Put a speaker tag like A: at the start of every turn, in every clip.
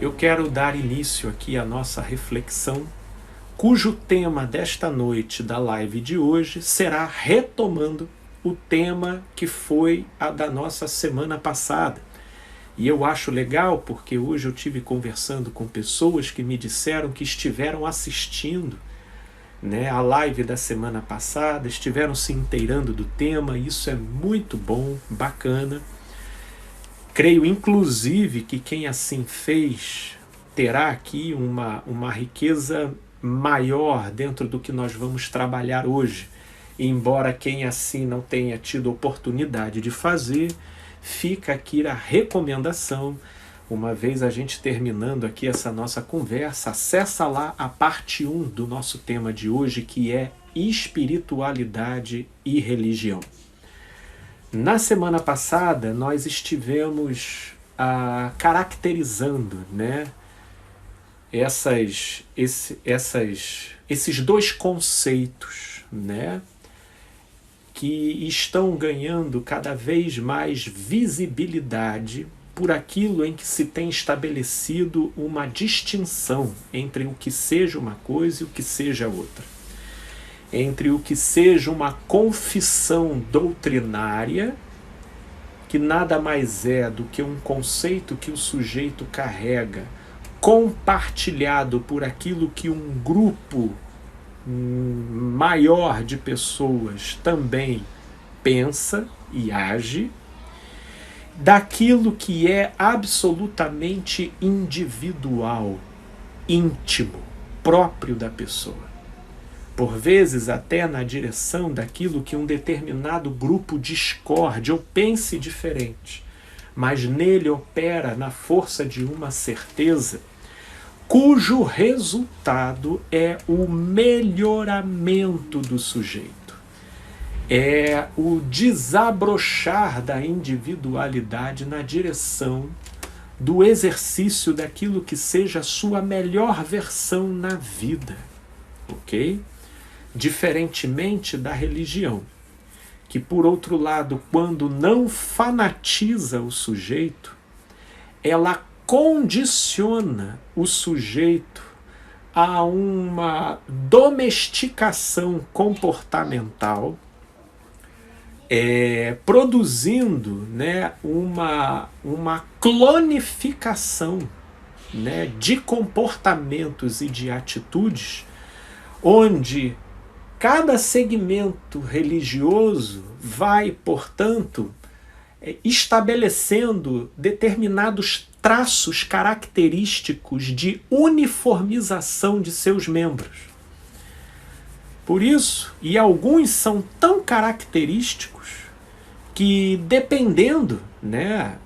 A: eu quero dar início aqui à nossa reflexão, cujo tema desta noite da live de hoje será retomando o tema que foi a da nossa semana passada. E eu acho legal porque hoje eu tive conversando com pessoas que me disseram que estiveram assistindo, né, a live da semana passada, estiveram se inteirando do tema. Isso é muito bom, bacana. Creio, inclusive, que quem assim fez terá aqui uma riqueza maior dentro do que nós vamos trabalhar hoje. Embora quem assim não tenha tido oportunidade de fazer, fica aqui a recomendação. Uma vez a gente terminando aqui essa nossa conversa, acessa lá a parte 1 do nosso tema de hoje, que é espiritualidade e religião. Na semana passada, nós estivemos caracterizando, né, esses dois conceitos, né, que estão ganhando cada vez mais visibilidade por aquilo em que se tem estabelecido uma distinção entre o que seja uma coisa e o que seja outra. Entre o que seja uma confissão doutrinária, que nada mais é do que um conceito que o sujeito carrega, compartilhado por aquilo que um grupo maior de pessoas também pensa e age, daquilo que é absolutamente individual, íntimo, próprio da pessoa. Por vezes até na direção daquilo que um determinado grupo discorde ou pense diferente, mas nele opera na força de uma certeza, cujo resultado é o melhoramento do sujeito. É o desabrochar da individualidade na direção do exercício daquilo que seja a sua melhor versão na vida, ok? Diferentemente da religião, que por outro lado, quando não fanatiza o sujeito, ela condiciona o sujeito a uma domesticação comportamental, produzindo, né, uma clonificação, né, de comportamentos e de atitudes, onde cada segmento religioso vai, portanto, estabelecendo determinados traços característicos de uniformização de seus membros. Por isso, e alguns são tão característicos que, dependendo, né,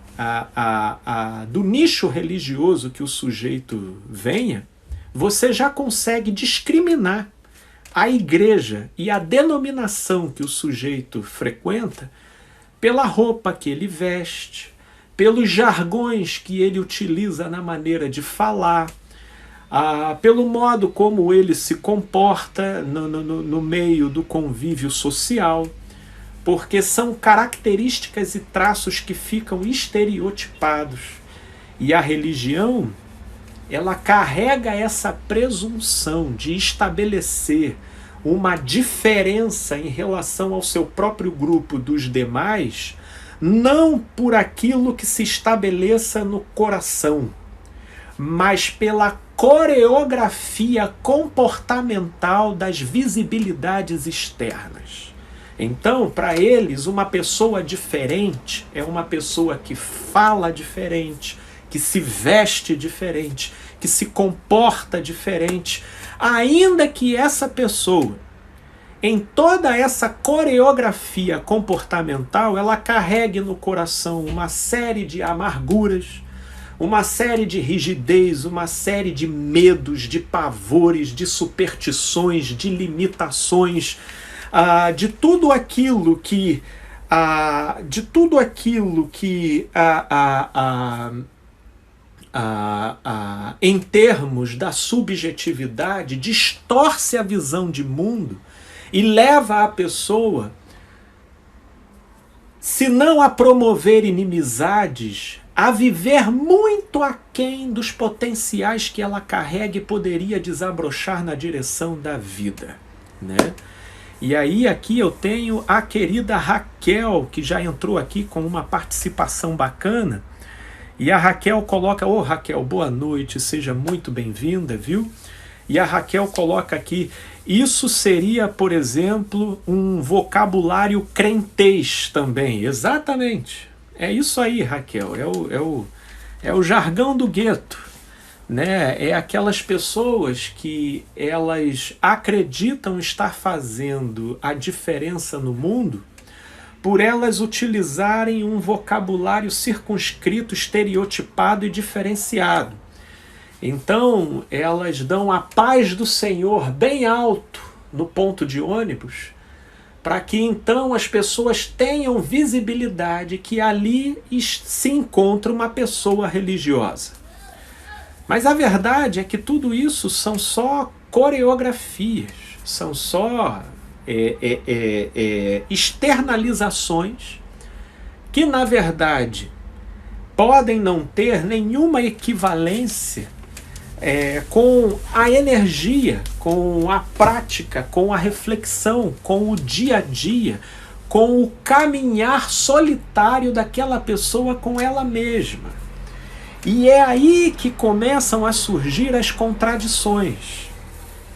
A: do nicho religioso que o sujeito venha, você já consegue discriminar a igreja e a denominação que o sujeito frequenta pela roupa que ele veste, pelos jargões que ele utiliza na maneira de falar, pelo modo como ele se comporta no meio do convívio social, porque são características e traços que ficam estereotipados. E a religião, ela carrega essa presunção de estabelecer uma diferença em relação ao seu próprio grupo dos demais, não por aquilo que se estabeleça no coração, mas pela coreografia comportamental das visibilidades externas. Então, para eles, uma pessoa diferente é uma pessoa que fala diferente, que se veste diferente, que se comporta diferente, ainda que essa pessoa, em toda essa coreografia comportamental, ela carregue no coração uma série de amarguras, uma série de rigidez, uma série de medos, de pavores, de superstições, de limitações, de tudo aquilo que em termos da subjetividade, distorce a visão de mundo e leva a pessoa, se não a promover inimizades, a viver muito aquém dos potenciais que ela carrega e poderia desabrochar na direção da vida, né? E aí aqui eu tenho a querida Raquel, que já entrou aqui com uma participação bacana. E a Raquel coloca, ô Raquel, boa noite, seja muito bem-vinda, viu? E a Raquel coloca aqui, isso seria, por exemplo, um vocabulário crentez também. Exatamente. É isso aí, Raquel, é o jargão do gueto. Né? É aquelas pessoas que elas acreditam estar fazendo a diferença no mundo por elas utilizarem um vocabulário circunscrito, estereotipado e diferenciado. Então, elas dão a paz do Senhor bem alto no ponto de ônibus, para que então as pessoas tenham visibilidade que ali se encontra uma pessoa religiosa. Mas a verdade é que tudo isso são só coreografias, são só externalizações que, na verdade, podem não ter nenhuma equivalência com a energia, com a prática, com a reflexão, com o dia a dia, com o caminhar solitário daquela pessoa com ela mesma. E é aí que começam a surgir as contradições.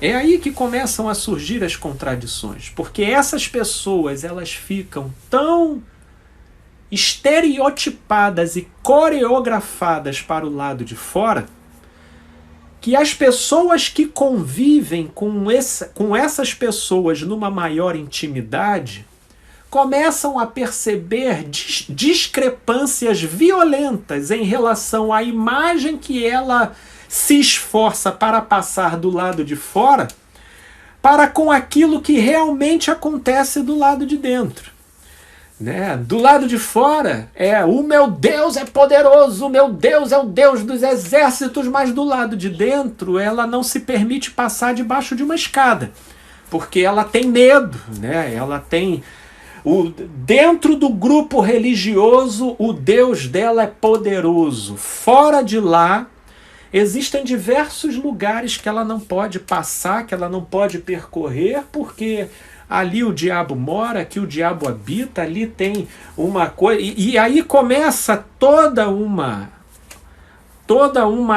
A: É aí que começam a surgir as contradições. Porque essas pessoas, elas ficam tão estereotipadas e coreografadas para o lado de fora, que as pessoas que convivem com essas pessoas numa maior intimidade começam a perceber discrepâncias violentas em relação à imagem que ela se esforça para passar do lado de fora para com aquilo que realmente acontece do lado de dentro. Né? Do lado de fora o meu Deus é poderoso, o meu Deus é o Deus dos exércitos, mas do lado de dentro ela não se permite passar debaixo de uma escada, porque ela tem medo, né? Ela tem... Dentro do grupo religioso, o Deus dela é poderoso. Fora de lá, existem diversos lugares que ela não pode passar, que ela não pode percorrer, porque ali o diabo mora, aqui o diabo habita, ali tem uma coisa... E aí começa toda uma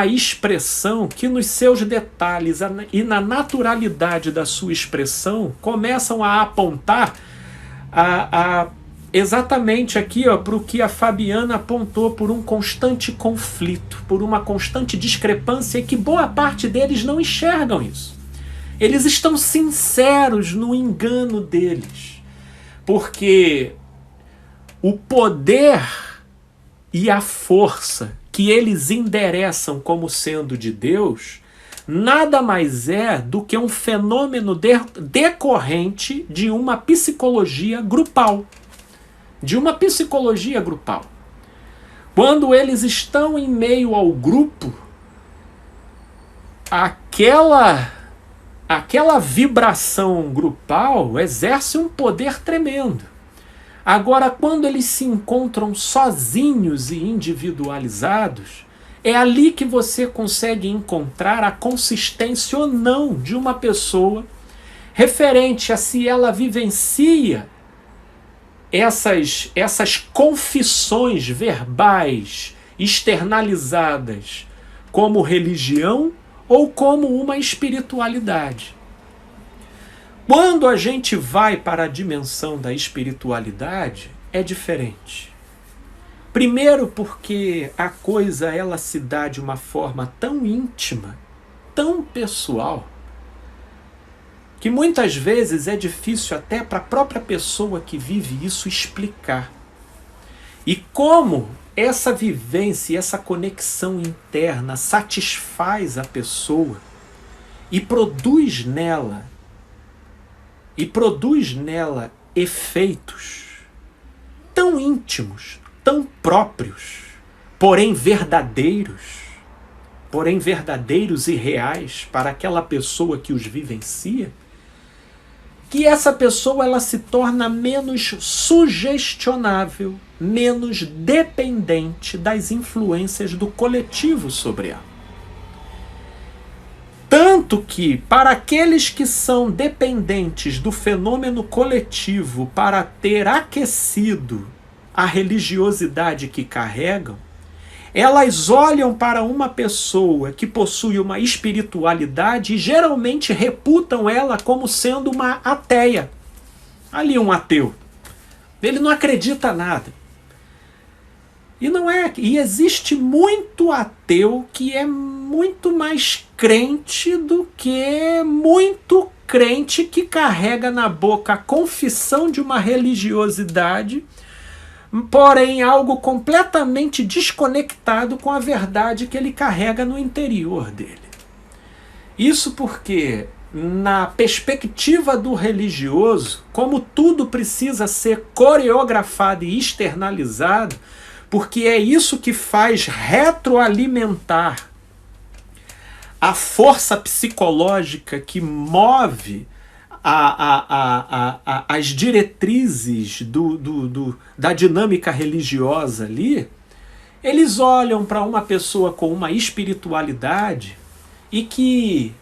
A: expressão que nos seus detalhes e na naturalidade da sua expressão começam a apontar exatamente aqui para o que a Fabiana apontou, por um constante conflito, por uma constante discrepância, e que boa parte deles não enxergam isso. Eles estão sinceros no engano deles, porque o poder e a força que eles endereçam como sendo de Deus nada mais é do que um fenômeno decorrente de uma psicologia grupal. De uma psicologia grupal. Quando eles estão em meio ao grupo, aquela vibração grupal exerce um poder tremendo. Agora, quando eles se encontram sozinhos e individualizados, é ali que você consegue encontrar a consistência ou não de uma pessoa referente a se ela vivencia essas confissões verbais externalizadas como religião ou como uma espiritualidade. Quando a gente vai para a dimensão da espiritualidade, é diferente. Primeiro porque a coisa ela se dá de uma forma tão íntima, tão pessoal, que muitas vezes é difícil até para a própria pessoa que vive isso explicar. E como essa vivência, essa conexão interna satisfaz a pessoa e produz nela efeitos tão íntimos, tão próprios, porém verdadeiros e reais para aquela pessoa que os vivencia, que essa pessoa ela se torna menos sugestionável, menos dependente das influências do coletivo sobre ela. Tanto que, para aqueles que são dependentes do fenômeno coletivo para ter aquecido a religiosidade que carregam, elas olham para uma pessoa que possui uma espiritualidade e geralmente reputam ela como sendo uma ateia. Ali um ateu. Ele não acredita nada. E não é, e existe muito ateu que é muito mais crente do que muito crente que carrega na boca a confissão de uma religiosidade, porém algo completamente desconectado com a verdade que ele carrega no interior dele. Isso porque, na perspectiva do religioso, como tudo precisa ser coreografado e externalizado, porque é isso que faz retroalimentar a força psicológica que move as diretrizes da dinâmica religiosa ali. Eles olham para uma pessoa com uma espiritualidade e que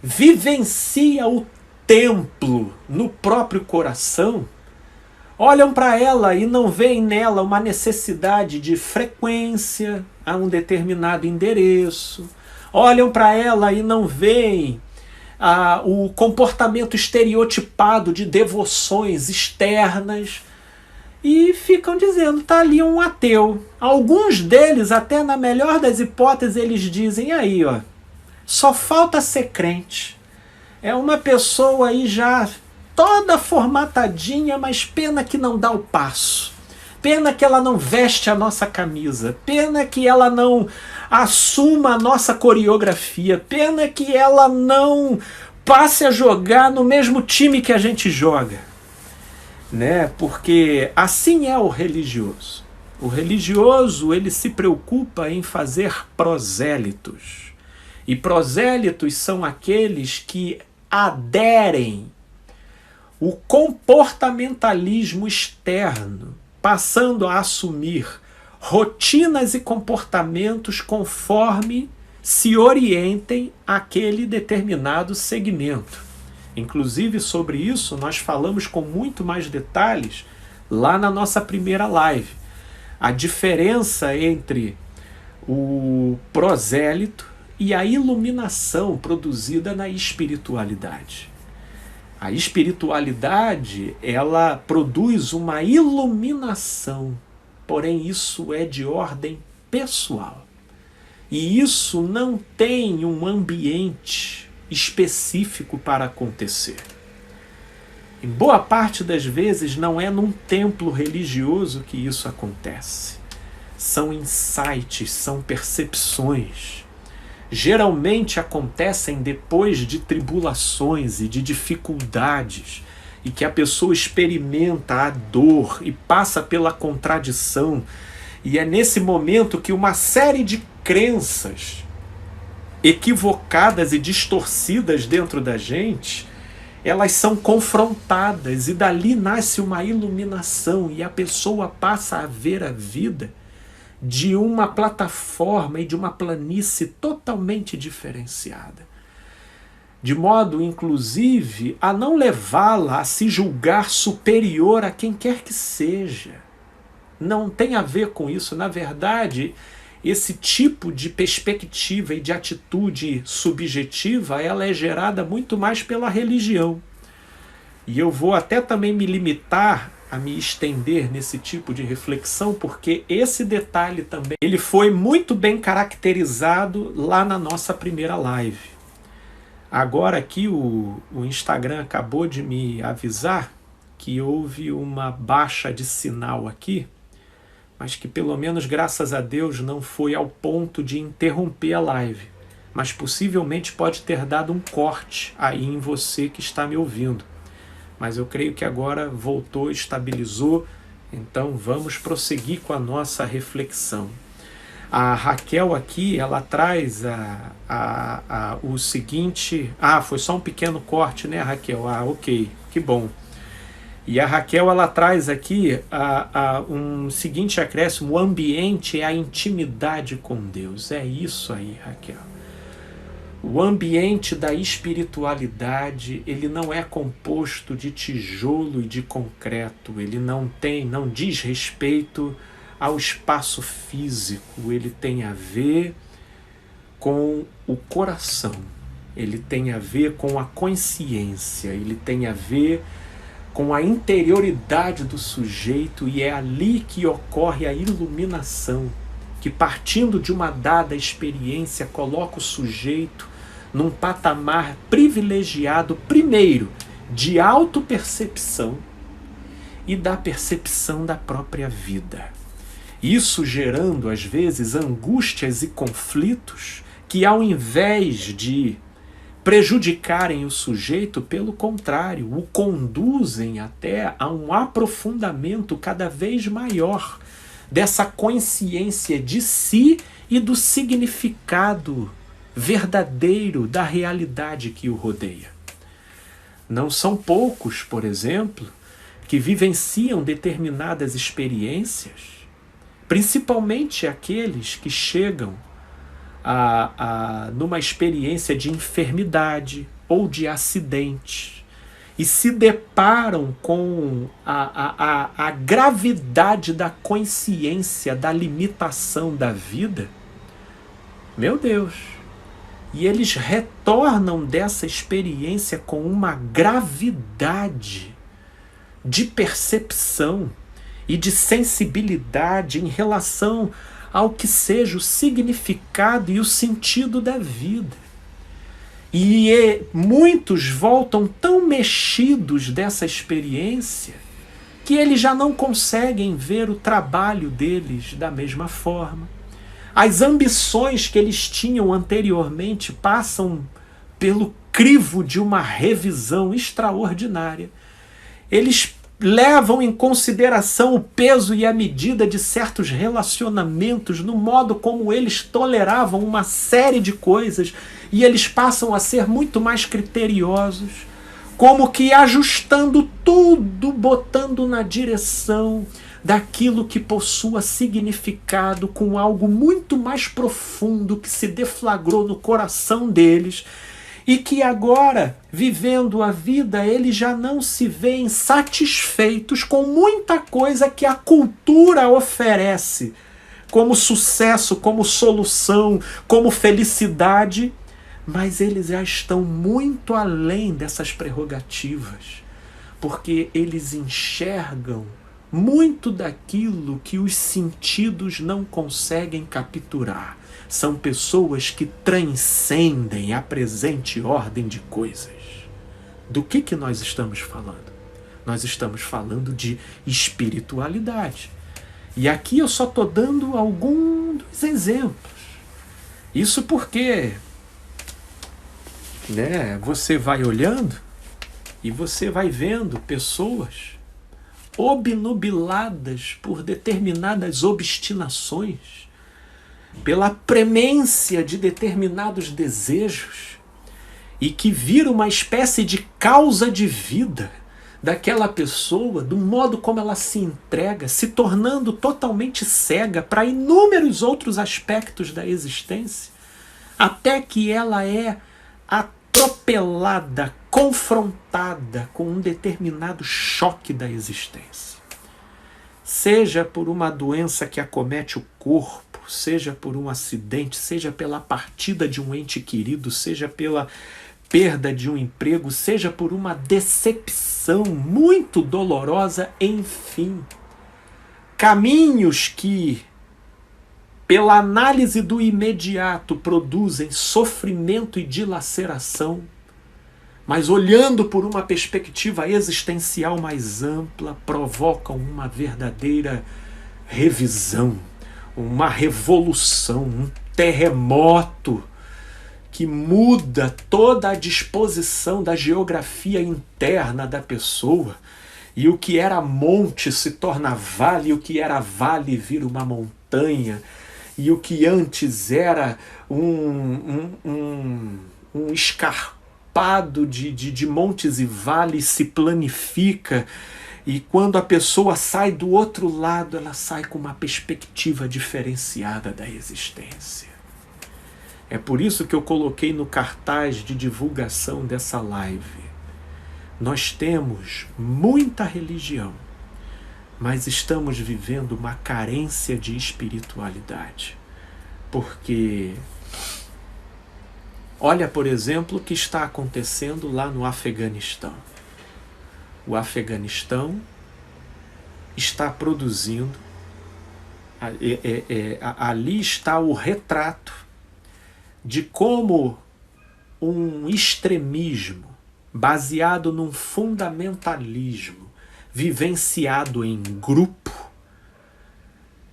A: vivencia o templo no próprio coração, olham para ela e não veem nela uma necessidade de frequência a um determinado endereço, olham para ela e não veem o comportamento estereotipado de devoções externas, e ficam dizendo, tá ali um ateu. Alguns deles, até na melhor das hipóteses, eles dizem, aí ó, só falta ser crente. É uma pessoa aí já toda formatadinha, mas pena que não dá o passo. Pena que ela não veste a nossa camisa. Pena que ela não assuma a nossa coreografia. Pena que ela não passe a jogar no mesmo time que a gente joga. Né? Porque assim é o religioso. O religioso, ele se preocupa em fazer prosélitos. E prosélitos são aqueles que aderem o comportamentalismo externo, passando a assumir rotinas e comportamentos conforme se orientem àquele determinado segmento. Inclusive, sobre isso, nós falamos com muito mais detalhes lá na nossa primeira live. A diferença entre o prosélito e a iluminação produzida na espiritualidade. A espiritualidade, ela produz uma iluminação, porém isso é de ordem pessoal. E isso não tem um ambiente específico para acontecer. Em boa parte das vezes não é num templo religioso que isso acontece. São insights, são percepções. Geralmente acontecem depois de tribulações e de dificuldades, e que a pessoa experimenta a dor e passa pela contradição, e é nesse momento que uma série de crenças equivocadas e distorcidas dentro da gente, elas são confrontadas, e dali nasce uma iluminação, e a pessoa passa a ver a vida de uma plataforma e de uma planície totalmente diferenciada. De modo, inclusive, a não levá-la a se julgar superior a quem quer que seja. Não tem a ver com isso. Na verdade, esse tipo de perspectiva e de atitude subjetiva, ela é gerada muito mais pela religião. E eu vou até também me limitar a me estender nesse tipo de reflexão, porque esse detalhe também ele foi muito bem caracterizado lá na nossa primeira live. Agora aqui o Instagram acabou de me avisar que houve uma baixa de sinal aqui, mas que pelo menos, graças a Deus, não foi ao ponto de interromper a live, mas possivelmente pode ter dado um corte aí em você que está me ouvindo. Mas eu creio que agora voltou, estabilizou, então vamos prosseguir com a nossa reflexão. A Raquel aqui, ela traz o seguinte... foi só um pequeno corte, né, Raquel? Ok. que bom. E a Raquel, ela traz aqui um seguinte acréscimo: o ambiente é a intimidade com Deus. É isso aí, Raquel. O ambiente da espiritualidade, ele não é composto de tijolo e de concreto. Ele não diz respeito ao espaço físico. Ele tem a ver com o coração. Ele tem a ver com a consciência. Ele tem a ver com a interioridade do sujeito, e é ali que ocorre a iluminação, que partindo de uma dada experiência coloca o sujeito num patamar privilegiado, primeiro, de autopercepção e da percepção da própria vida. Isso gerando, às vezes, angústias e conflitos que, ao invés de prejudicarem o sujeito, pelo contrário, o conduzem até a um aprofundamento cada vez maior dessa consciência de si e do significado verdadeiro da realidade que o rodeia. Não são poucos, por exemplo, que vivenciam determinadas experiências, principalmente aqueles que chegam numa experiência de enfermidade ou de acidente e se deparam com a gravidade da consciência da limitação da vida. Meu Deus! E eles retornam dessa experiência com uma gravidade de percepção e de sensibilidade em relação ao que seja o significado e o sentido da vida. E muitos voltam tão mexidos dessa experiência que eles já não conseguem ver o trabalho deles da mesma forma. As ambições que eles tinham anteriormente passam pelo crivo de uma revisão extraordinária. Eles levam em consideração o peso e a medida de certos relacionamentos, no modo como eles toleravam uma série de coisas, e eles passam a ser muito mais criteriosos, como que ajustando tudo, botando na direção daquilo que possua significado, com algo muito mais profundo que se deflagrou no coração deles, e que agora, vivendo a vida, eles já não se veem satisfeitos com muita coisa que a cultura oferece como sucesso, como solução, como felicidade, mas eles já estão muito além dessas prerrogativas, porque eles enxergam muito daquilo que os sentidos não conseguem capturar. São pessoas que transcendem a presente ordem de coisas. Do que nós estamos falando? Nós estamos falando de espiritualidade. E aqui eu só estou dando alguns dos exemplos. Isso porque, você vai olhando e você vai vendo pessoas obnubiladas por determinadas obstinações, pela premência de determinados desejos, e que vira uma espécie de causa de vida daquela pessoa, do modo como ela se entrega, se tornando totalmente cega para inúmeros outros aspectos da existência, até que ela é atropelada, confrontada com um determinado choque da existência. Seja por uma doença que acomete o corpo, seja por um acidente, seja pela partida de um ente querido, seja pela perda de um emprego, seja por uma decepção muito dolorosa, enfim. Caminhos que, pela análise do imediato, produzem sofrimento e dilaceração, mas olhando por uma perspectiva existencial mais ampla, provocam uma verdadeira revisão, uma revolução, um terremoto que muda toda a disposição da geografia interna da pessoa, e o que era monte se torna vale, e o que era vale vira uma montanha, e o que antes era um escarpado ensopado de montes e vales se planifica, e quando a pessoa sai do outro lado, ela sai com uma perspectiva diferenciada da existência. É por isso que eu coloquei no cartaz de divulgação dessa live. Nós temos muita religião, mas estamos vivendo uma carência de espiritualidade. Porque olha, por exemplo, o que está acontecendo lá no Afeganistão. O Afeganistão está produzindo, ali está o retrato de como um extremismo baseado num fundamentalismo vivenciado em grupo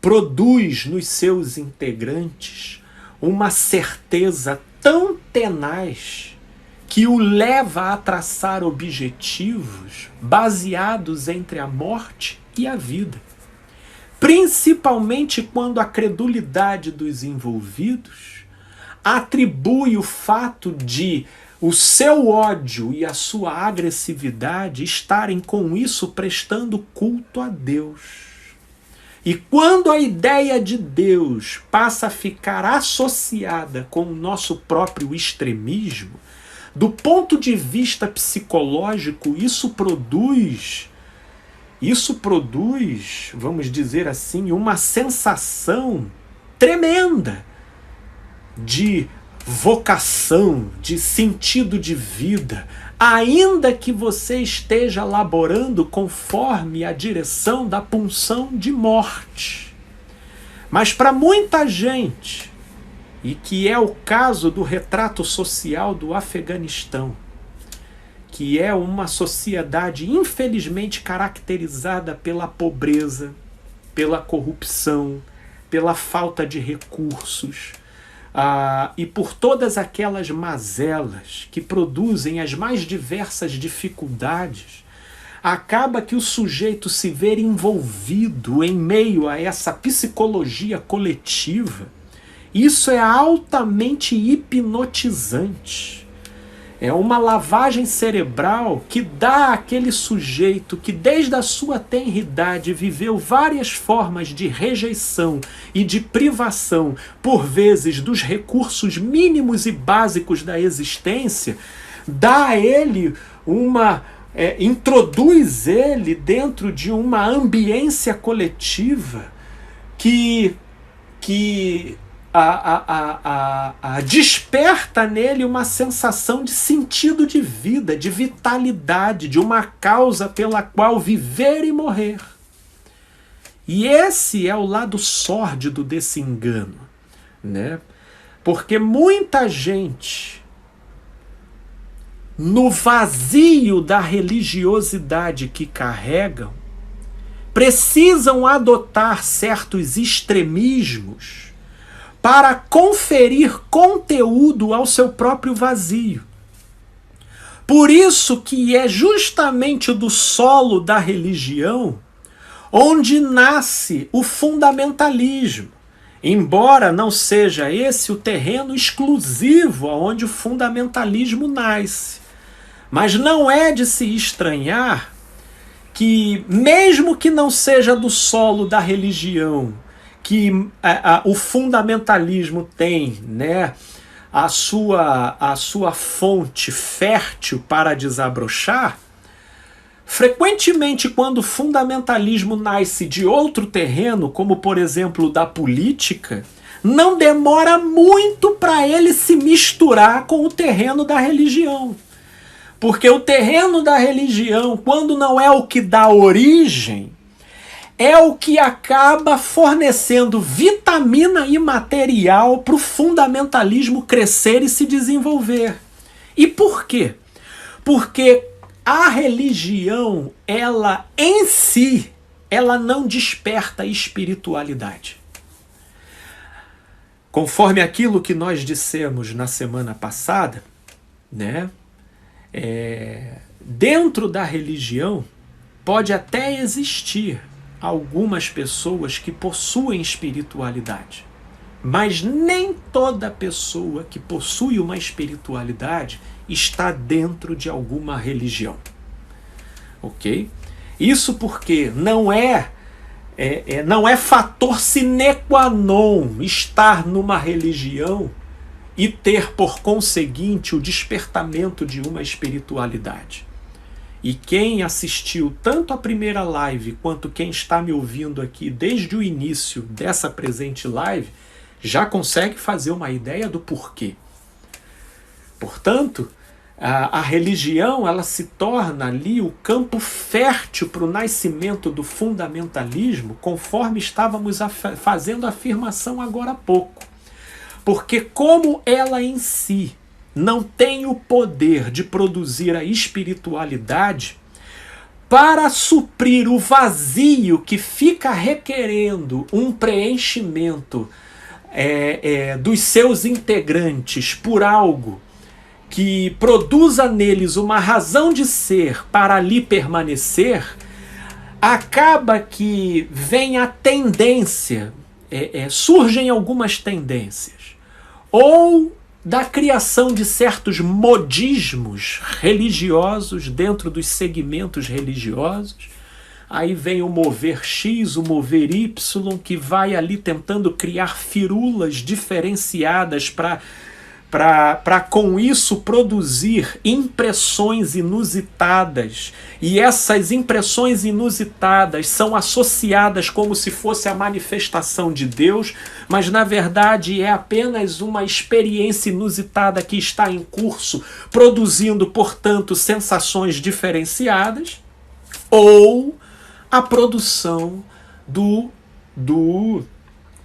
A: produz nos seus integrantes uma certeza tão tenaz que o leva a traçar objetivos baseados entre a morte e a vida. Principalmente quando a credulidade dos envolvidos atribui o fato de o seu ódio e a sua agressividade estarem com isso prestando culto a Deus. E quando a ideia de Deus passa a ficar associada com o nosso próprio extremismo, do ponto de vista psicológico, isso produz, vamos dizer assim, uma sensação tremenda de vocação, de sentido de vida, ainda que você esteja laborando conforme a direção da punção de morte. Mas para muita gente, e que é o caso do retrato social do Afeganistão, que é uma sociedade infelizmente caracterizada pela pobreza, pela corrupção, pela falta de recursos, e por todas aquelas mazelas que produzem as mais diversas dificuldades, acaba que o sujeito se vê envolvido em meio a essa psicologia coletiva. Isso é altamente hipnotizante. É uma lavagem cerebral que dá àquele sujeito que desde a sua tenridade viveu várias formas de rejeição e de privação, por vezes, dos recursos mínimos e básicos da existência, dá a ele introduz ele dentro de uma ambiência coletiva que desperta nele uma sensação de sentido de vida, de vitalidade, de uma causa pela qual viver e morrer. E esse é o lado sórdido desse engano, né? Porque muita gente, no vazio da religiosidade que carregam, precisam adotar certos extremismos para conferir conteúdo ao seu próprio vazio. Por isso que é justamente do solo da religião onde nasce o fundamentalismo, embora não seja esse o terreno exclusivo onde o fundamentalismo nasce. Mas não é de se estranhar que, mesmo que não seja do solo da religião, que o fundamentalismo tem, né, a sua fonte fértil para desabrochar, frequentemente quando o fundamentalismo nasce de outro terreno, como por exemplo da política, não demora muito para ele se misturar com o terreno da religião. Porque o terreno da religião, quando não é o que dá origem, é o que acaba fornecendo vitamina e material para o fundamentalismo crescer e se desenvolver. E por quê? Porque a religião, ela em si, ela não desperta espiritualidade. Conforme aquilo que nós dissemos na semana passada, né? Dentro da religião pode até existir algumas pessoas que possuem espiritualidade, Mas nem toda pessoa que possui uma espiritualidade está dentro de alguma religião. Ok? Isso porque não é fator sine qua non estar numa religião e ter, por conseguinte, o despertamento de uma espiritualidade. E quem assistiu tanto a primeira live quanto quem está me ouvindo aqui desde o início dessa presente live já consegue fazer uma ideia do porquê. Portanto, a religião ela se torna ali o campo fértil para o nascimento do fundamentalismo, conforme estávamos fazendo a afirmação agora há pouco. Porque como ela em si não tem o poder de produzir a espiritualidade, para suprir o vazio que fica requerendo um preenchimento dos seus integrantes por algo que produza neles uma razão de ser para ali permanecer, acaba que vem a tendência, surgem algumas tendências, ou da criação de certos modismos religiosos dentro dos segmentos religiosos. Aí vem o mover X, o mover Y, que vai ali tentando criar firulas diferenciadas para com isso produzir impressões inusitadas. E essas impressões inusitadas são associadas como se fosse a manifestação de Deus, mas na verdade é apenas uma experiência inusitada que está em curso, produzindo, portanto, sensações diferenciadas, ou a produção do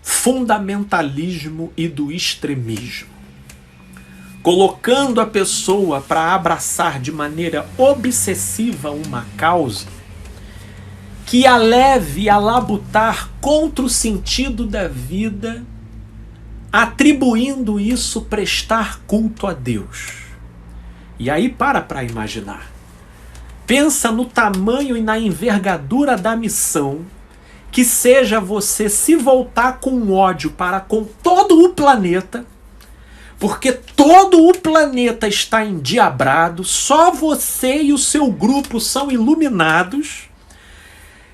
A: fundamentalismo e do extremismo, colocando a pessoa para abraçar de maneira obsessiva uma causa que a leve a labutar contra o sentido da vida, atribuindo isso prestar culto a Deus. E aí para imaginar. Pensa no tamanho e na envergadura da missão que seja você se voltar com ódio para com todo o planeta, porque todo o planeta está endiabrado, só você e o seu grupo são iluminados,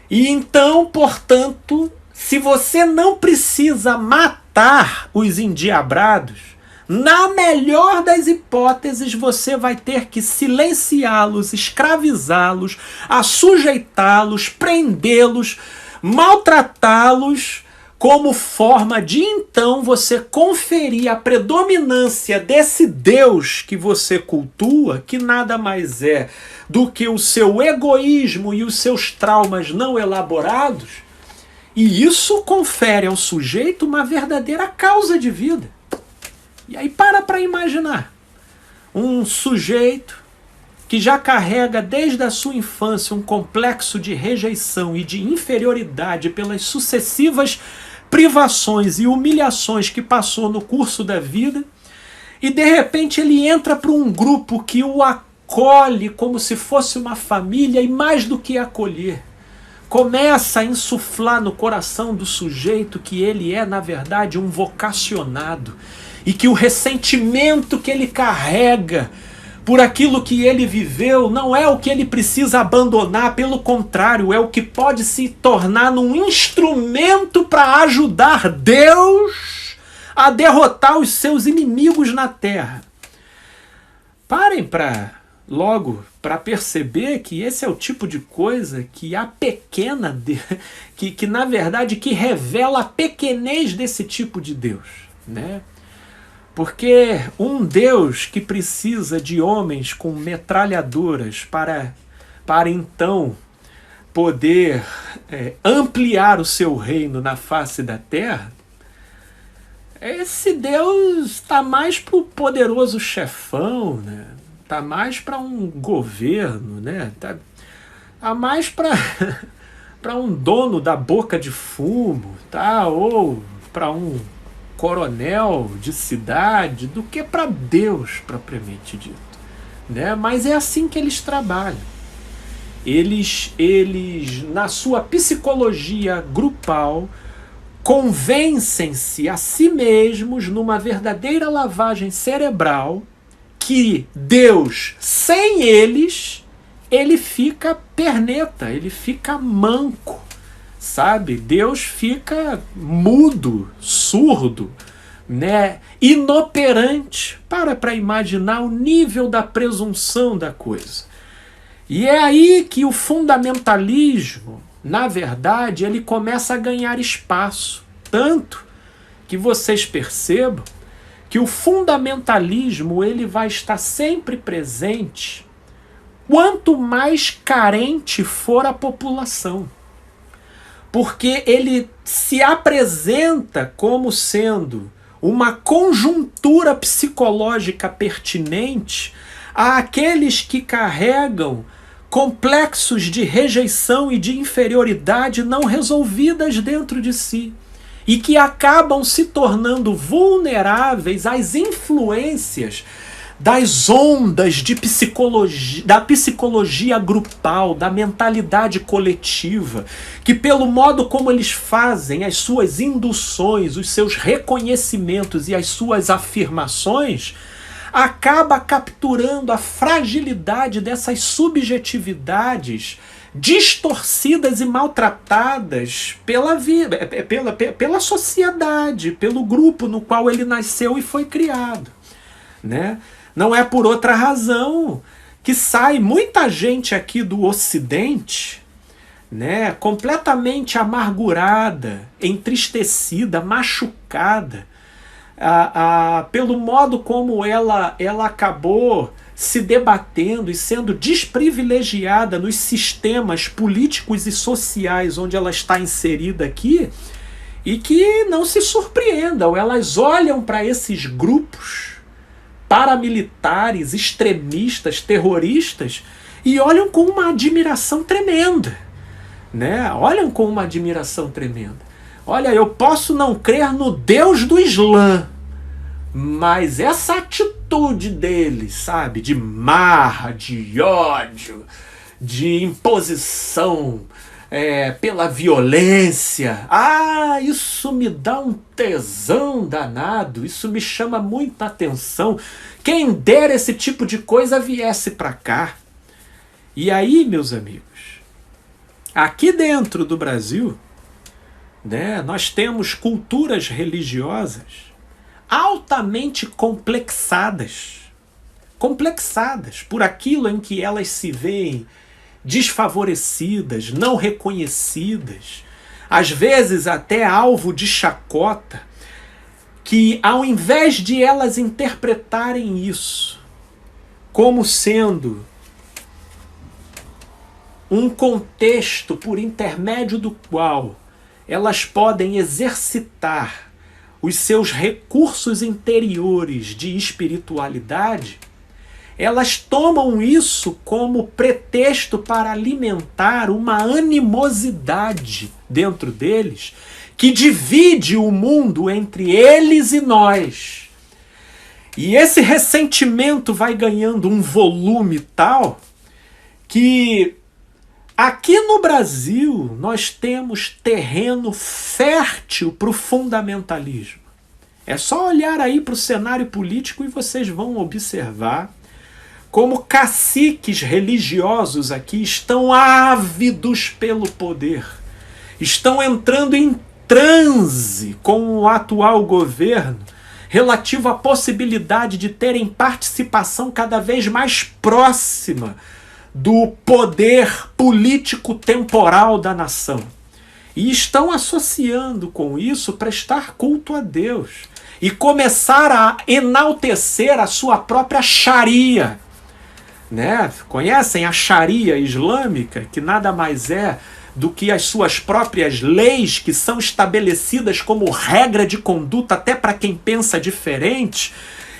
A: e então, portanto, se você não precisa matar os endiabrados, na melhor das hipóteses, você vai ter que silenciá-los, escravizá-los, assujeitá-los, prendê-los, maltratá-los, como forma de então você conferir a predominância desse Deus que você cultua, que nada mais é do que o seu egoísmo e os seus traumas não elaborados, e isso confere ao sujeito uma verdadeira causa de vida. E aí para imaginar um sujeito que já carrega desde a sua infância um complexo de rejeição e de inferioridade pelas sucessivas privações e humilhações que passou no curso da vida, e de repente ele entra para um grupo que o acolhe como se fosse uma família, e mais do que acolher, começa a insuflar no coração do sujeito que ele é, na verdade, um vocacionado, e que o ressentimento que ele carrega por aquilo que ele viveu não é o que ele precisa abandonar, pelo contrário, é o que pode se tornar num instrumento para ajudar Deus a derrotar os seus inimigos na terra. Parem logo para perceber que esse é o tipo de coisa que a pequena, que na verdade que revela a pequenez desse tipo de Deus, né? Porque um Deus que precisa de homens com metralhadoras para então poder ampliar o seu reino na face da terra, esse Deus está mais para o poderoso chefão, né? Está mais para um governo, né? Tá mais para um dono da boca de fumo, tá? Ou para um coronel de cidade, do que para Deus propriamente dito, né? Mas é assim que eles trabalham. Eles na sua psicologia grupal convencem-se a si mesmos, numa verdadeira lavagem cerebral, que Deus, sem eles, ele fica perneta, ele fica manco, sabe? Deus fica mudo, surdo, né? Inoperante. Para imaginar o nível da presunção da coisa. E é aí que o fundamentalismo, na verdade, ele começa a ganhar espaço. Tanto que vocês percebam que o fundamentalismo ele vai estar sempre presente quanto mais carente for a população. Porque ele se apresenta como sendo uma conjuntura psicológica pertinente àqueles que carregam complexos de rejeição e de inferioridade não resolvidas dentro de si e que acabam se tornando vulneráveis às influências das ondas de psicologia, da psicologia grupal, da mentalidade coletiva, que pelo modo como eles fazem as suas induções, os seus reconhecimentos e as suas afirmações, acaba capturando a fragilidade dessas subjetividades distorcidas e maltratadas pela vida, pela sociedade, pelo grupo no qual ele nasceu e foi criado, né? Não é por outra razão que sai muita gente aqui do Ocidente, né, completamente amargurada, entristecida, machucada, pelo modo como ela acabou se debatendo e sendo desprivilegiada nos sistemas políticos e sociais onde ela está inserida aqui, e que não se surpreendam, elas olham para esses grupos paramilitares, extremistas, terroristas, e olham com uma admiração tremenda, né? Olham com uma admiração tremenda. Olha, eu posso não crer no Deus do Islã, mas essa atitude deles, sabe, de marra, de ódio, de imposição pela violência, isso me dá um tesão danado, isso me chama muita atenção. Quem dera esse tipo de coisa viesse para cá. E aí, meus amigos, aqui dentro do Brasil, né, nós temos culturas religiosas altamente complexadas por aquilo em que elas se veem desfavorecidas, não reconhecidas, às vezes até alvo de chacota, que ao invés de elas interpretarem isso como sendo um contexto por intermédio do qual elas podem exercitar os seus recursos interiores de espiritualidade, elas tomam isso como pretexto para alimentar uma animosidade dentro deles que divide o mundo entre eles e nós. E esse ressentimento vai ganhando um volume tal que aqui no Brasil nós temos terreno fértil para o fundamentalismo. É só olhar aí para o cenário político e vocês vão observar como caciques religiosos aqui estão ávidos pelo poder, estão entrando em transe com o atual governo relativo à possibilidade de terem participação cada vez mais próxima do poder político temporal da nação. E estão associando com isso prestar culto a Deus e começar a enaltecer a sua própria Sharia, né? Conhecem a Sharia islâmica, que nada mais é do que as suas próprias leis, que são estabelecidas como regra de conduta até para quem pensa diferente,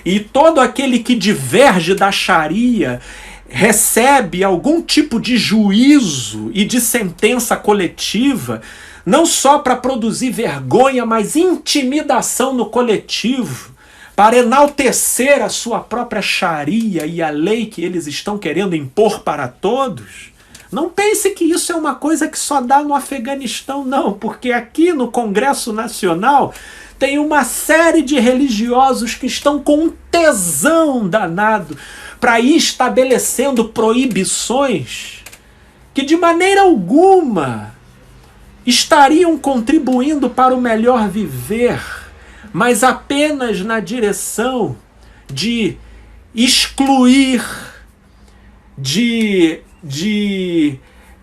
A: e todo aquele que diverge da Sharia recebe algum tipo de juízo e de sentença coletiva, não só para produzir vergonha, mas intimidação no coletivo, para enaltecer a sua própria Sharia e a lei que eles estão querendo impor para todos. Não pense que isso é uma coisa que só dá no Afeganistão, não, porque aqui no Congresso Nacional tem uma série de religiosos que estão com um tesão danado para ir estabelecendo proibições que de maneira alguma estariam contribuindo para o melhor viver, mas apenas na direção de excluir,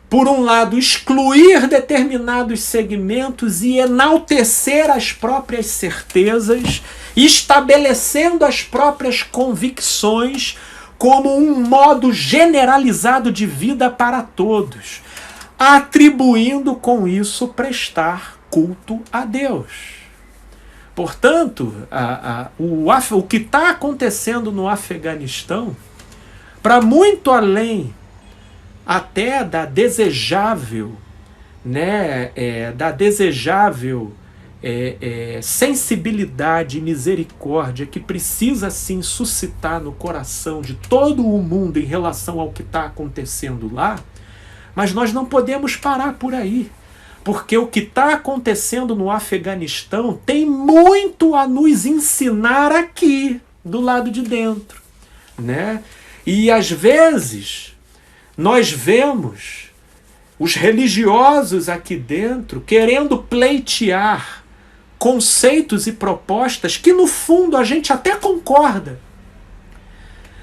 A: por um lado, excluir determinados segmentos e enaltecer as próprias certezas, estabelecendo as próprias convicções como um modo generalizado de vida para todos, atribuindo com isso prestar culto a Deus. Portanto, o que está acontecendo no Afeganistão, para muito além até da desejável, sensibilidade e misericórdia que precisa sim suscitar no coração de todo o mundo em relação ao que está acontecendo lá, mas nós não podemos parar por aí. Porque o que está acontecendo no Afeganistão tem muito a nos ensinar aqui, do lado de dentro, né? E às vezes nós vemos os religiosos aqui dentro querendo pleitear conceitos e propostas que no fundo a gente até concorda.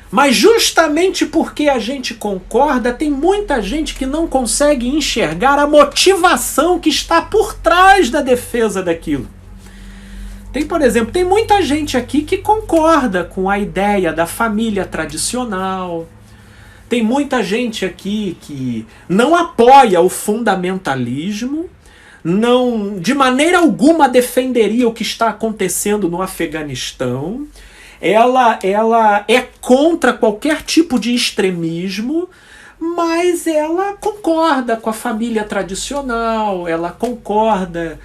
A: Mas justamente porque a gente concorda, tem muita gente que não consegue enxergar a motivação que está por trás da defesa daquilo. Por exemplo, tem muita gente aqui que concorda com a ideia da família tradicional. Tem muita gente aqui que não apoia o fundamentalismo, não, de maneira alguma defenderia o que está acontecendo no Afeganistão. Ela é contra qualquer tipo de extremismo, mas ela concorda com a família tradicional, ela concorda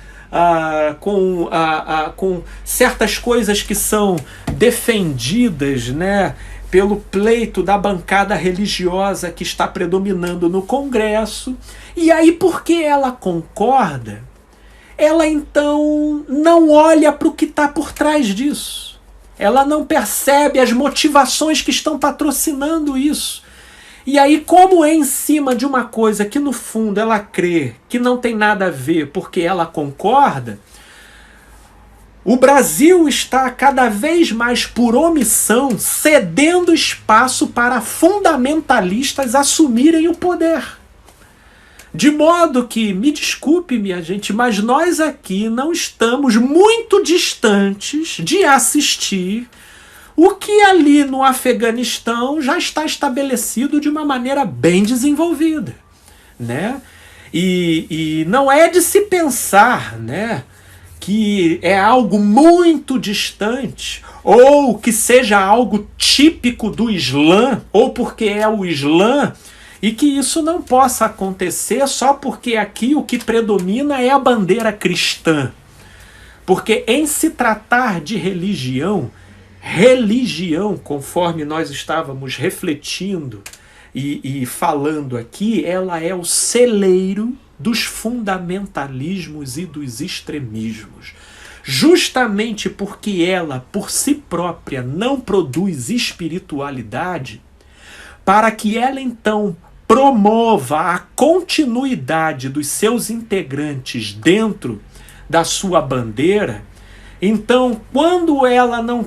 A: com certas coisas que são defendidas, né, pelo pleito da bancada religiosa que está predominando no Congresso. E aí, porque ela concorda, ela então não olha para o que está por trás disso. Ela não percebe as motivações que estão patrocinando isso. E aí, como é em cima de uma coisa que no fundo ela crê que não tem nada a ver porque ela concorda, o Brasil está cada vez mais por omissão cedendo espaço para fundamentalistas assumirem o poder. De modo que, me desculpe minha gente, mas nós aqui não estamos muito distantes de assistir o que ali no Afeganistão já está estabelecido de uma maneira bem desenvolvida, né? E não é de se pensar, né, que é algo muito distante ou que seja algo típico do Islã ou porque é o Islã, e que isso não possa acontecer só porque aqui o que predomina é a bandeira cristã. Porque em se tratar de religião, conforme nós estávamos refletindo e falando aqui, ela é o celeiro dos fundamentalismos e dos extremismos. Justamente porque ela, por si própria, não produz espiritualidade, para que ela então promova a continuidade dos seus integrantes dentro da sua bandeira, então, quando ela não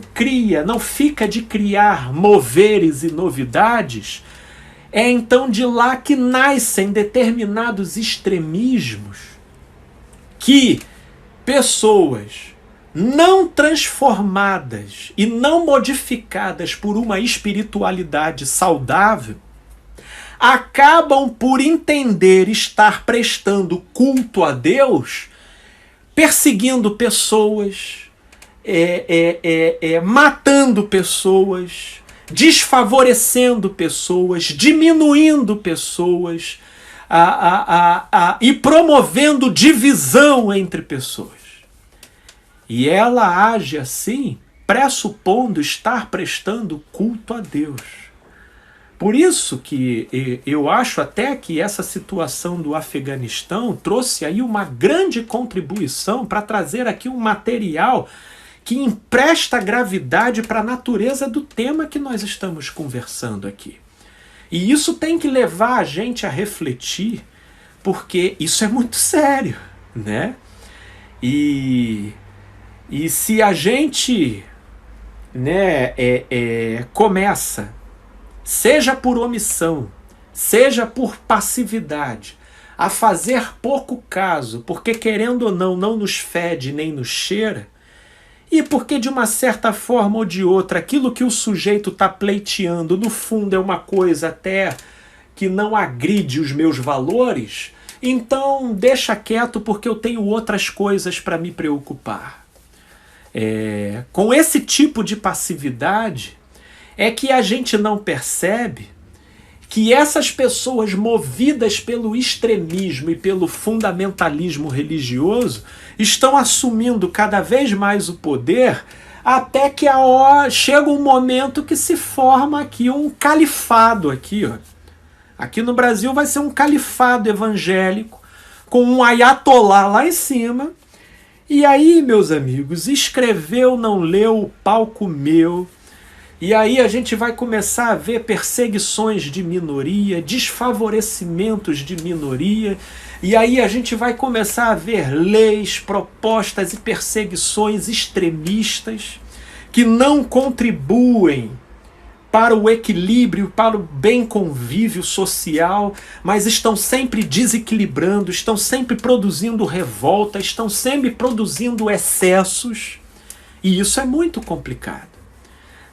A: fica de criar moveres e novidades, é então de lá que nascem determinados extremismos que pessoas não transformadas e não modificadas por uma espiritualidade saudável acabam por entender estar prestando culto a Deus, perseguindo pessoas, matando pessoas, desfavorecendo pessoas, diminuindo pessoas e promovendo divisão entre pessoas. E ela age assim, pressupondo estar prestando culto a Deus. Por isso que eu acho até que essa situação do Afeganistão trouxe aí uma grande contribuição para trazer aqui um material que empresta gravidade para a natureza do tema que nós estamos conversando aqui. E isso tem que levar a gente a refletir, porque isso é muito sério, né? E se a gente, né, começa, seja por omissão, seja por passividade, a fazer pouco caso, porque querendo ou não nos fede nem nos cheira, e porque de uma certa forma ou de outra, aquilo que o sujeito está pleiteando, no fundo é uma coisa até que não agride os meus valores, então deixa quieto porque eu tenho outras coisas para me preocupar. Com esse tipo de passividade é que a gente não percebe que essas pessoas movidas pelo extremismo e pelo fundamentalismo religioso estão assumindo cada vez mais o poder, até que chega um momento que se forma aqui um califado aqui, ó. Aqui no Brasil vai ser um califado evangélico com um ayatolá lá em cima. E aí, meus amigos, escreveu, não leu, o pau comeu. E aí a gente vai começar a ver perseguições de minoria, desfavorecimentos de minoria, e aí a gente vai começar a ver leis, propostas e perseguições extremistas que não contribuem para o equilíbrio, para o bem convívio social, mas estão sempre desequilibrando, estão sempre produzindo revolta, estão sempre produzindo excessos, e isso é muito complicado.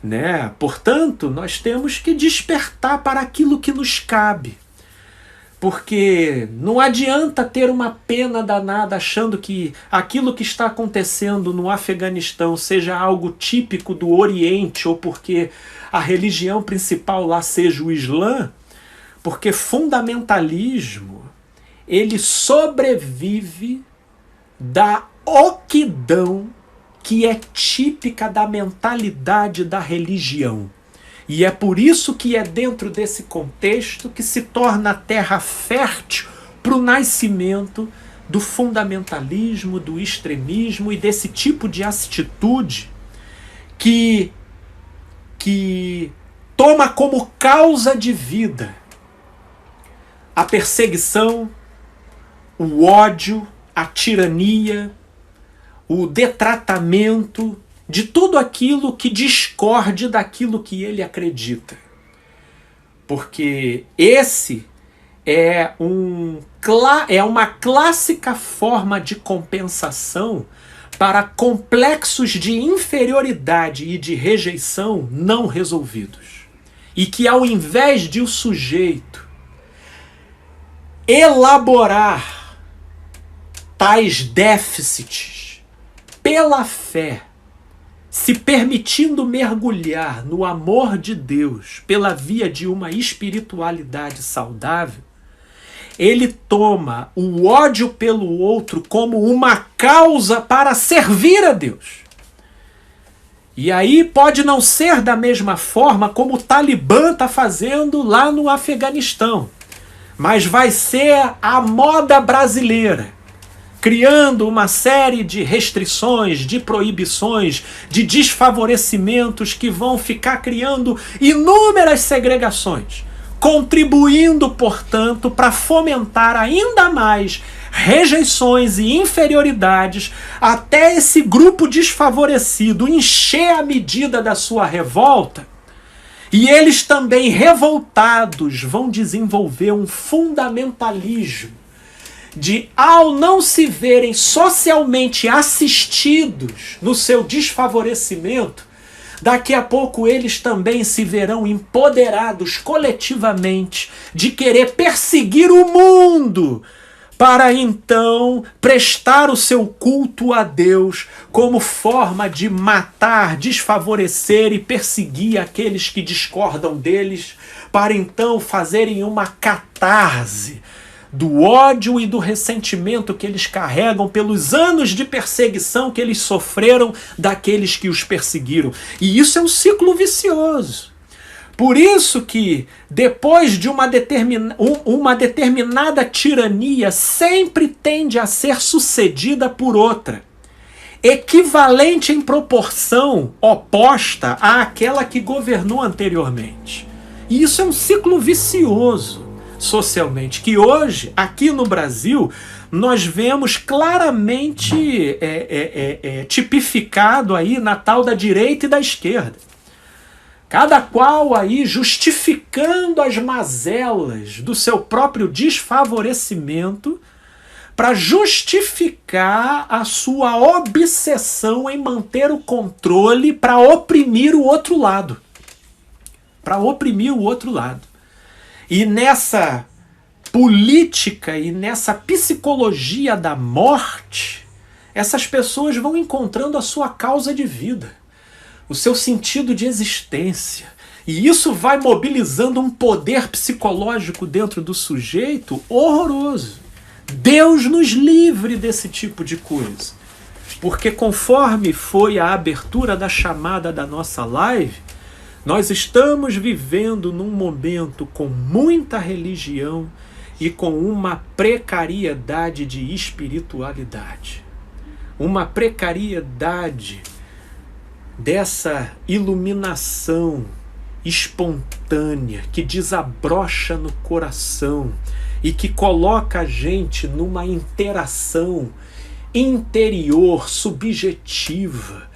A: Né? Portanto, nós temos que despertar para aquilo que nos cabe. Porque não adianta ter uma pena danada achando que aquilo que está acontecendo no Afeganistão seja algo típico do Oriente ou porque a religião principal lá seja o Islã, porque fundamentalismo ele sobrevive da oquidão que é típica da mentalidade da religião. E é por isso que é dentro desse contexto que se torna a terra fértil para o nascimento do fundamentalismo, do extremismo e desse tipo de atitude que toma como causa de vida a perseguição, o ódio, a tirania, o detratamento de tudo aquilo que discorde daquilo que ele acredita. Porque esse é uma clássica forma de compensação para complexos de inferioridade e de rejeição não resolvidos. E que ao invés de o sujeito elaborar tais déficits pela fé, se permitindo mergulhar no amor de Deus pela via de uma espiritualidade saudável, ele toma o ódio pelo outro como uma causa para servir a Deus. E aí pode não ser da mesma forma como o Talibã está fazendo lá no Afeganistão, mas vai ser a moda brasileira, criando uma série de restrições, de proibições, de desfavorecimentos que vão ficar criando inúmeras segregações, contribuindo, portanto, para fomentar ainda mais rejeições e inferioridades até esse grupo desfavorecido encher a medida da sua revolta. E eles também, revoltados, vão desenvolver um fundamentalismo de, ao não se verem socialmente assistidos no seu desfavorecimento, daqui a pouco eles também se verão empoderados coletivamente de querer perseguir o mundo, para então prestar o seu culto a Deus como forma de matar, desfavorecer e perseguir aqueles que discordam deles, para então fazerem uma catarse do ódio e do ressentimento que eles carregam pelos anos de perseguição que eles sofreram daqueles que os perseguiram. E isso é um ciclo vicioso. Por isso que, depois de uma determinada tirania, sempre tende a ser sucedida por outra, equivalente em proporção oposta àquela que governou anteriormente. E isso é um ciclo vicioso socialmente, que hoje, aqui no Brasil, nós vemos claramente tipificado aí na tal da direita e da esquerda. Cada qual aí justificando as mazelas do seu próprio desfavorecimento para justificar a sua obsessão em manter o controle para oprimir o outro lado. Para oprimir o outro lado. E nessa política e nessa psicologia da morte, essas pessoas vão encontrando a sua causa de vida, o seu sentido de existência. E isso vai mobilizando um poder psicológico dentro do sujeito horroroso. Deus nos livre desse tipo de coisa. Porque conforme foi a abertura da chamada da nossa live, nós estamos vivendo num momento com muita religião e com uma precariedade de espiritualidade. Uma precariedade dessa iluminação espontânea que desabrocha no coração e que coloca a gente numa interação interior, subjetiva,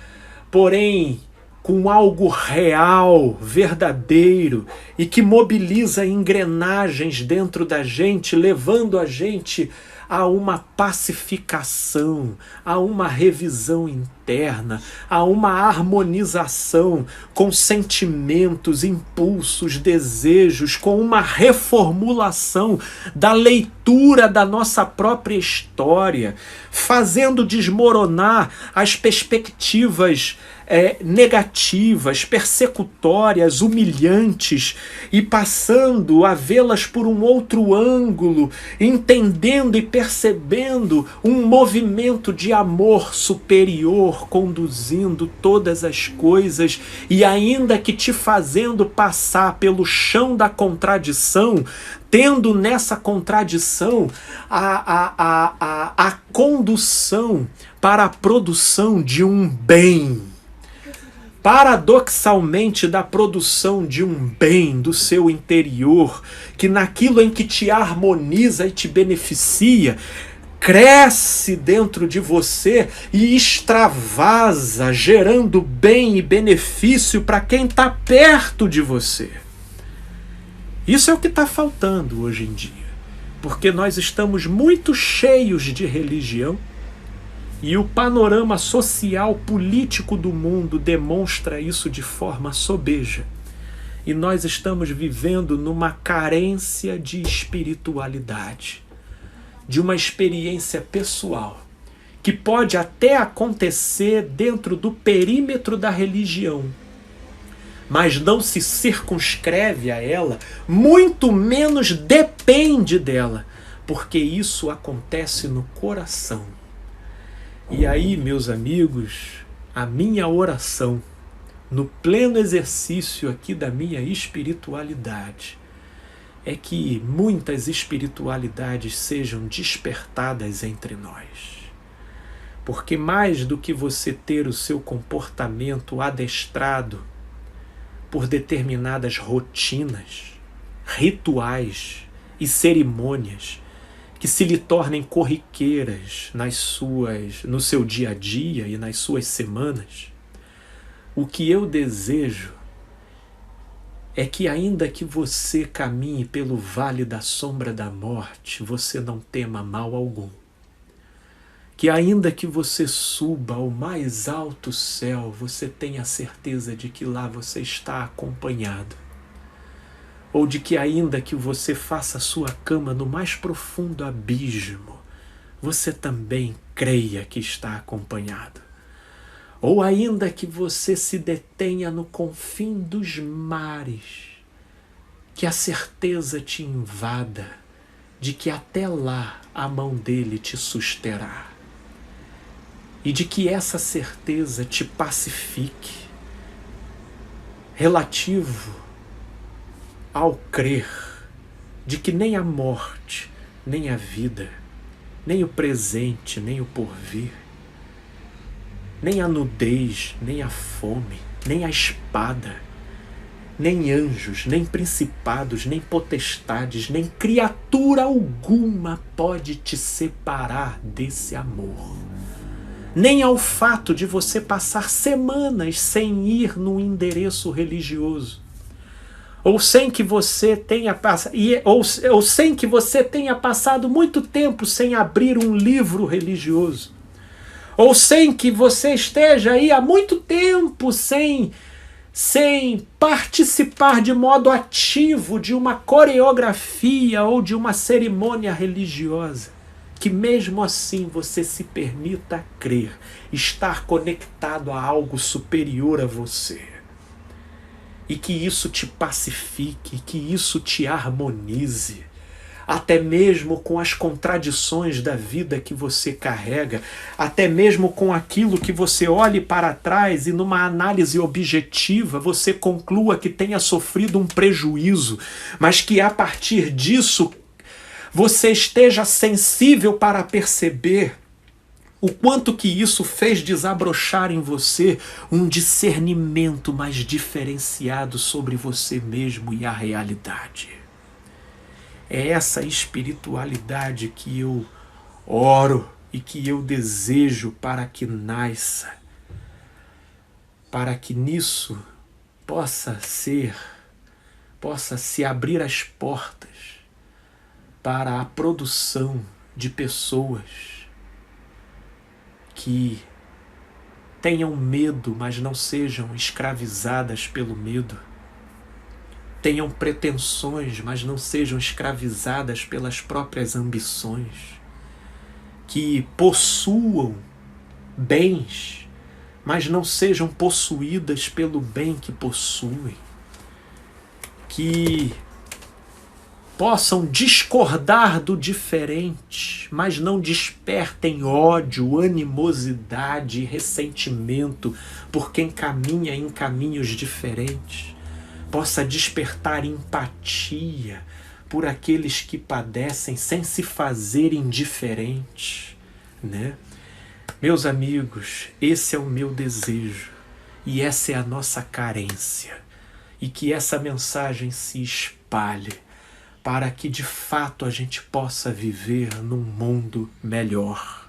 A: porém com algo real, verdadeiro, e que mobiliza engrenagens dentro da gente, levando a gente a uma pacificação, a uma revisão interna, a uma harmonização com sentimentos, impulsos, desejos, com uma reformulação da leitura da nossa própria história, fazendo desmoronar as perspectivas negativas, persecutórias, humilhantes, e passando a vê-las por um outro ângulo, entendendo e percebendo um movimento de amor superior conduzindo todas as coisas, e ainda que te fazendo passar pelo chão da contradição, tendo nessa contradição a condução para a produção de um bem. Paradoxalmente, da produção de um bem do seu interior, que naquilo em que te harmoniza e te beneficia, cresce dentro de você e extravasa, gerando bem e benefício para quem está perto de você. Isso é o que está faltando hoje em dia, porque nós estamos muito cheios de religião, e o panorama social político do mundo demonstra isso de forma sobeja. E nós estamos vivendo numa carência de espiritualidade, de uma experiência pessoal, que pode até acontecer dentro do perímetro da religião, mas não se circunscreve a ela, muito menos depende dela, porque isso acontece no coração. E aí, meus amigos, a minha oração, no pleno exercício aqui da minha espiritualidade, é que muitas espiritualidades sejam despertadas entre nós. Porque mais do que você ter o seu comportamento adestrado por determinadas rotinas, rituais e cerimônias, que se lhe tornem corriqueiras no seu dia a dia e nas suas semanas, o que eu desejo é que, ainda que você caminhe pelo vale da sombra da morte, você não tema mal algum. Que ainda que você suba ao mais alto céu, você tenha certeza de que lá você está acompanhado. Ou de que ainda que você faça sua cama no mais profundo abismo, você também creia que está acompanhado. Ou ainda que você se detenha no confim dos mares, que a certeza te invada de que até lá a mão dele te susterá. E de que essa certeza te pacifique relativo ao crer de que nem a morte, nem a vida, nem o presente, nem o porvir, nem a nudez, nem a fome, nem a espada, nem anjos, nem principados, nem potestades, nem criatura alguma pode te separar desse amor. Nem ao fato de você passar semanas sem ir num endereço religioso, ou sem que você tenha passado muito tempo sem abrir um livro religioso, ou sem que você esteja aí há muito tempo sem participar de modo ativo de uma coreografia ou de uma cerimônia religiosa, que mesmo assim você se permita crer, estar conectado a algo superior a você. E que isso te pacifique, que isso te harmonize, até mesmo com as contradições da vida que você carrega, até mesmo com aquilo que você olhe para trás e numa análise objetiva você conclua que tenha sofrido um prejuízo, mas que a partir disso você esteja sensível para perceber o quanto que isso fez desabrochar em você um discernimento mais diferenciado sobre você mesmo e a realidade. É essa espiritualidade que eu oro e que eu desejo para que nasça, para que nisso possa se abrir as portas para a produção de pessoas que tenham medo, mas não sejam escravizadas pelo medo. Tenham pretensões, mas não sejam escravizadas pelas próprias ambições. Que possuam bens, mas não sejam possuídas pelo bem que possuem. Que possam discordar do diferente, mas não despertem ódio, animosidade e ressentimento por quem caminha em caminhos diferentes. Possa despertar empatia por aqueles que padecem sem se fazer indiferentes, né? Meus amigos, esse é o meu desejo e essa é a nossa carência. E que essa mensagem se espalhe para que de fato a gente possa viver num mundo melhor,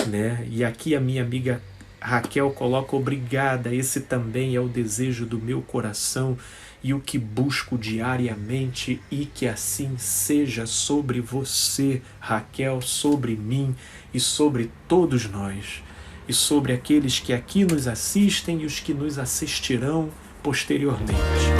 A: né? E aqui a minha amiga Raquel coloca: obrigada, esse também é o desejo do meu coração e o que busco diariamente, e que assim seja sobre você, Raquel, sobre mim e sobre todos nós, e sobre aqueles que aqui nos assistem e os que nos assistirão posteriormente.